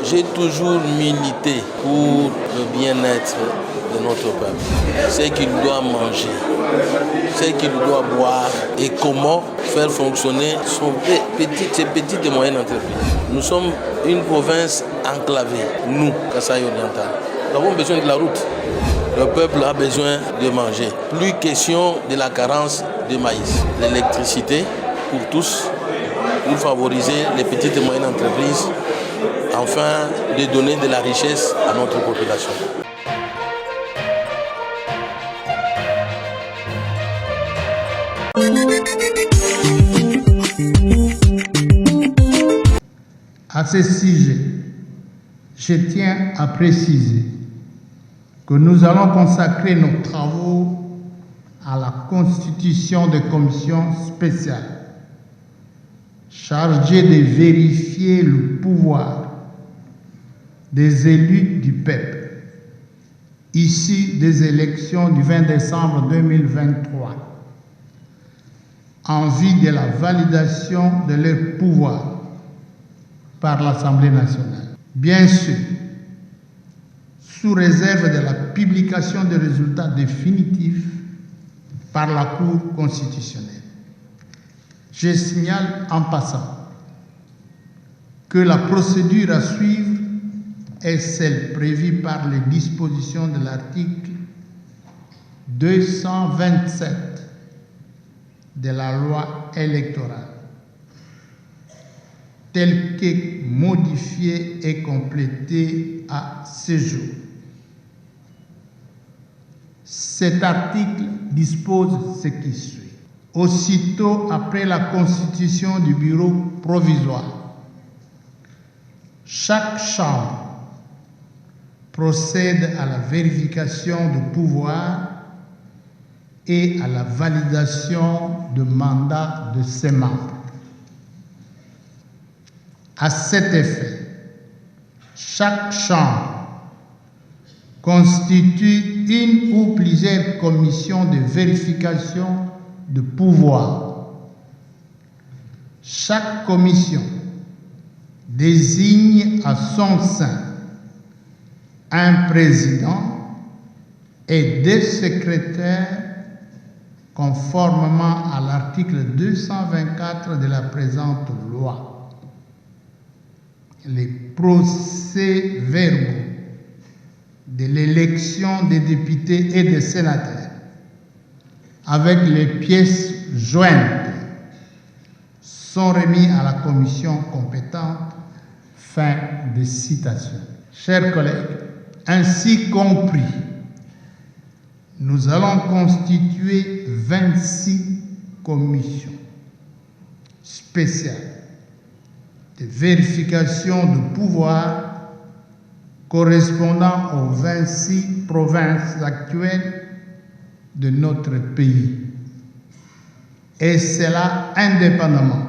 J'ai toujours milité pour le bien-être de notre peuple. C'est qu'il doit manger, c'est qu'il doit boire et comment faire fonctionner ses petites et moyennes entreprises. Nous sommes une province enclavée, nous, Kasaï oriental. Nous avons besoin de la route. Le peuple a besoin de manger. Plus question de la carence de maïs. L'électricité pour tous, pour favoriser les petites et moyennes entreprises, afin de donner de la richesse à notre population. À ce sujet, je tiens à préciser que nous allons consacrer nos travaux à la constitution de commissions spéciales chargées de vérifier le pouvoir des élus du peuple issus des élections du 20 décembre 2023 en vue de la validation de leur pouvoir par l'Assemblée nationale. Bien sûr, sous réserve de la publication des résultats définitifs par la Cour constitutionnelle. Je signale en passant que la procédure à suivre est celle prévue par les dispositions de l'article 227 de la loi électorale, telle que modifiée et complétée à ce jour. Cet article dispose ce qui suit. Aussitôt après la constitution du bureau provisoire, chaque chambre procède à la vérification du pouvoir et à la validation du mandat de ses membres. À cet effet, chaque chambre constitue une ou plusieurs commissions de vérification de pouvoir. Chaque commission désigne à son sein un président et deux secrétaires conformément à l'article 224 de la présente loi. Les procès-verbaux de l'élection des députés et des sénateurs avec les pièces jointes sont remis à la commission compétente. Fin de citation. Chers collègues, ainsi compris, nous allons constituer 26 commissions spéciales de vérification de pouvoir correspondant aux 26 provinces actuelles de notre pays. Et cela indépendamment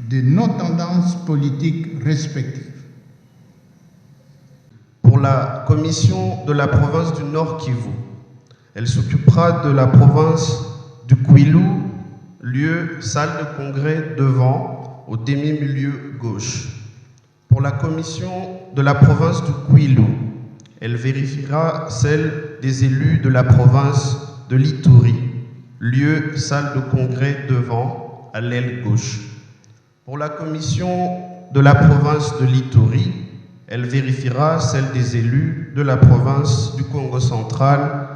de nos tendances politiques respectives. Pour la commission de la province du Nord Kivu, elle s'occupera de la province du Kwilu, lieu salle de congrès devant au demi-milieu gauche. Pour la commission de la province du Kwilu, elle vérifiera celle des élus de la province de l'Ituri, lieu salle de congrès devant à l'aile gauche. Pour la commission de la province de l'Ituri, elle vérifiera celle des élus de la province du Congo central,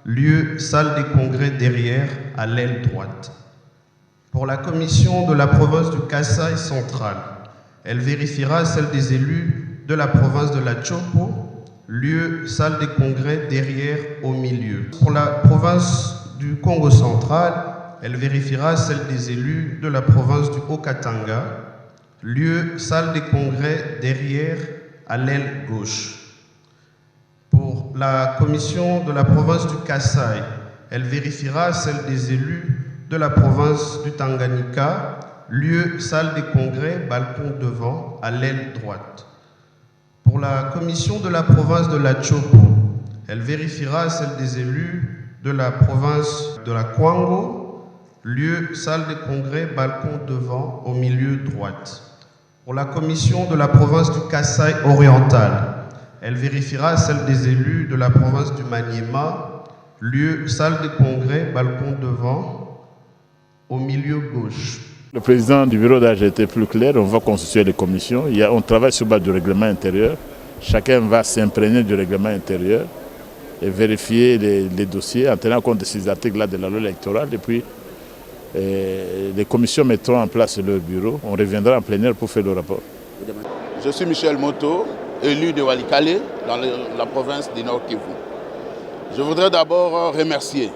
lieu salle des congrès derrière à l'aile droite. Pour la commission de la province du Kasaï central, elle vérifiera celle des élus de la province de la Chopo, lieu salle des congrès derrière au milieu. Pour la province du Congo central, elle vérifiera celle des élus de la province du Haut-Katanga, lieu salle des congrès derrière à l'aile gauche. Pour la commission de la province du Kasaï, elle vérifiera celle des élus de la province du Tanganyika, lieu salle des congrès, balcon devant, à l'aile droite. Pour la commission de la province de la Chopo, elle vérifiera celle des élus de la province de la Kwango, lieu salle des congrès, balcon devant, au milieu droite. Pour la commission de la province du Kasaï oriental, elle vérifiera celle des élus de la province du Maniema, lieu salle de congrès, balcon devant, au milieu gauche. Le président du bureau d'âge a été plus clair, on va constituer les commissions. On travaille sur base du règlement intérieur. Chacun va s'imprégner du règlement intérieur et vérifier les dossiers en tenant compte de ces articles-là de la loi électorale. Et puis, les commissions mettront en place leur bureau. On reviendra en plénière pour faire le rapport. Je suis Michel Moto, élu de Walikale dans la province du Nord Kivu. Je voudrais d'abord remercier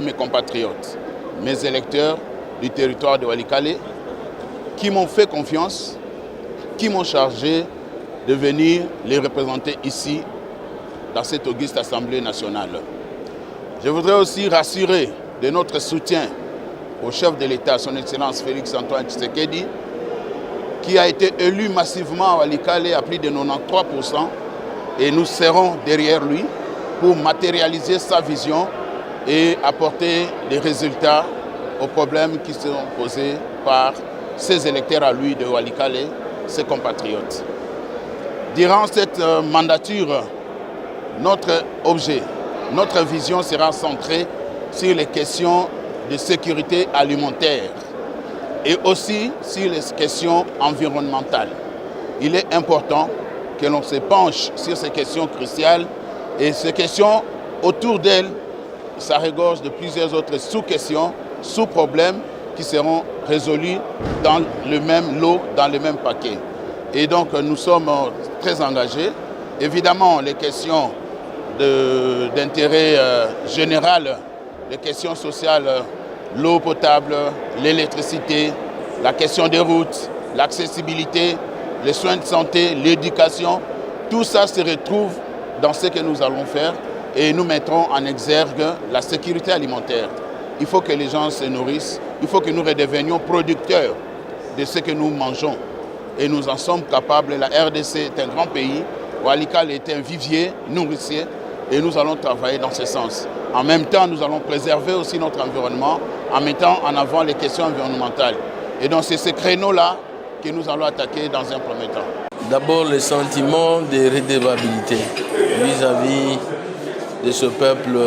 mes compatriotes, mes électeurs du territoire de Walikale qui m'ont fait confiance, qui m'ont chargé de venir les représenter ici dans cette auguste Assemblée nationale. Je voudrais aussi rassurer de notre soutien au chef de l'État, son Excellence Félix-Antoine Tshisekedi, qui a été élu massivement à Walikale à plus de 93%, et nous serons derrière lui pour matérialiser sa vision et apporter des résultats aux problèmes qui sont posés par ses électeurs à lui de Walikale, ses compatriotes. Durant cette mandature, notre objet, notre vision sera centrée sur les questions de sécurité alimentaire et aussi sur les questions environnementales. Il est important que l'on se penche sur ces questions cruciales et ces questions autour d'elles, ça regorge de plusieurs autres sous-questions, sous-problèmes qui seront résolus dans le même lot, dans le même paquet. Et donc nous sommes très engagés. Évidemment, les questions d'intérêt général, les questions sociales, l'eau potable, l'électricité, la question des routes, l'accessibilité, les soins de santé, l'éducation, tout ça se retrouve dans ce que nous allons faire et nous mettrons en exergue la sécurité alimentaire. Il faut que les gens se nourrissent, il faut que nous redevenions producteurs de ce que nous mangeons. Et nous en sommes capables. La RDC est un grand pays, Walikale est un vivier nourricier et nous allons travailler dans ce sens. En même temps, nous allons préserver aussi notre environnement en mettant en avant les questions environnementales. Et donc c'est ce créneau-là que nous allons attaquer dans un premier temps. D'abord, le sentiment de redevabilité vis-à-vis de ce peuple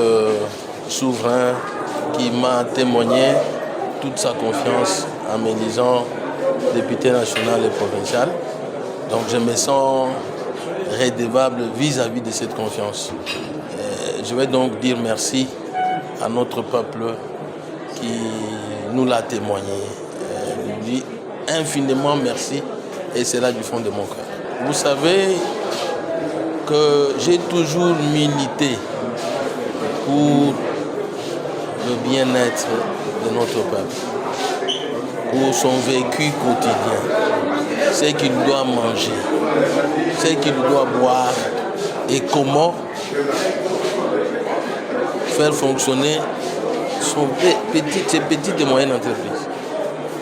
souverain qui m'a témoigné toute sa confiance en m'élisant député national et provincial. Donc je me sens redevable vis-à-vis de cette confiance. Je vais donc dire merci à notre peuple qui nous l'a témoigné. Je lui dis infiniment merci et c'est là du fond de mon cœur. Vous savez que j'ai toujours milité pour le bien-être de notre peuple, pour son vécu quotidien, ce qu'il doit manger, ce qu'il doit boire et comment faire fonctionner ses petites et moyennes entreprises,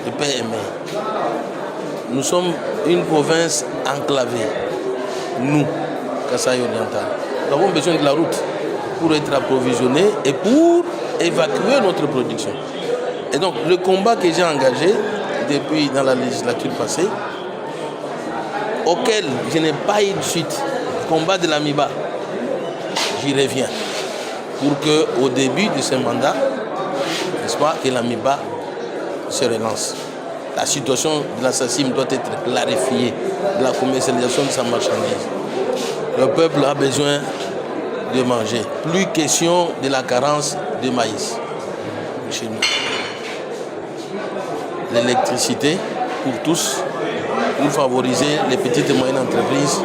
de PME. Nous sommes une province enclavée, nous, Kasaï oriental. Nous avons besoin de la route pour être approvisionnés et pour évacuer notre production. Et donc le combat que j'ai engagé depuis dans la législature passée, auquel je n'ai pas eu de suite, le combat de l'AMIBA, j'y reviens. Pour qu'au début de ce mandat, n'est-ce pas, que l'AMIBA se relance. La situation de la SACIM doit être clarifiée, de la commercialisation de sa marchandise. Le peuple a besoin de manger. Plus question de la carence de maïs chez nous. L'électricité pour tous, pour favoriser les petites et moyennes entreprises,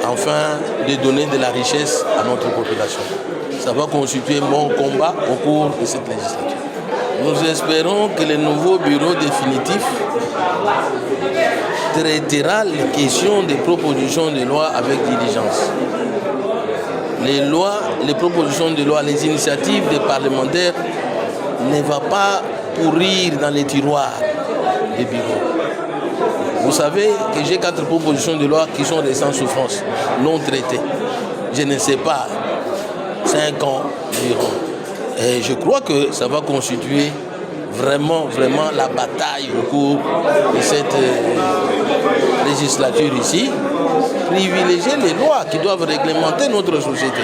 afin de donner de la richesse à notre population. Ça va constituer mon combat au cours de cette législature. Nous espérons que le nouveau bureau définitif traitera les questions des propositions de loi avec diligence. Les propositions de loi, les initiatives des parlementaires ne vont pas pourrir dans les tiroirs des bureaux. Vous savez que j'ai 4 propositions de loi qui sont restées en souffrance, non traitées. Je ne sais pas, 5 ans environ. Et je crois que ça va constituer vraiment la bataille au cours de cette législature ici, privilégier les lois qui doivent réglementer notre société.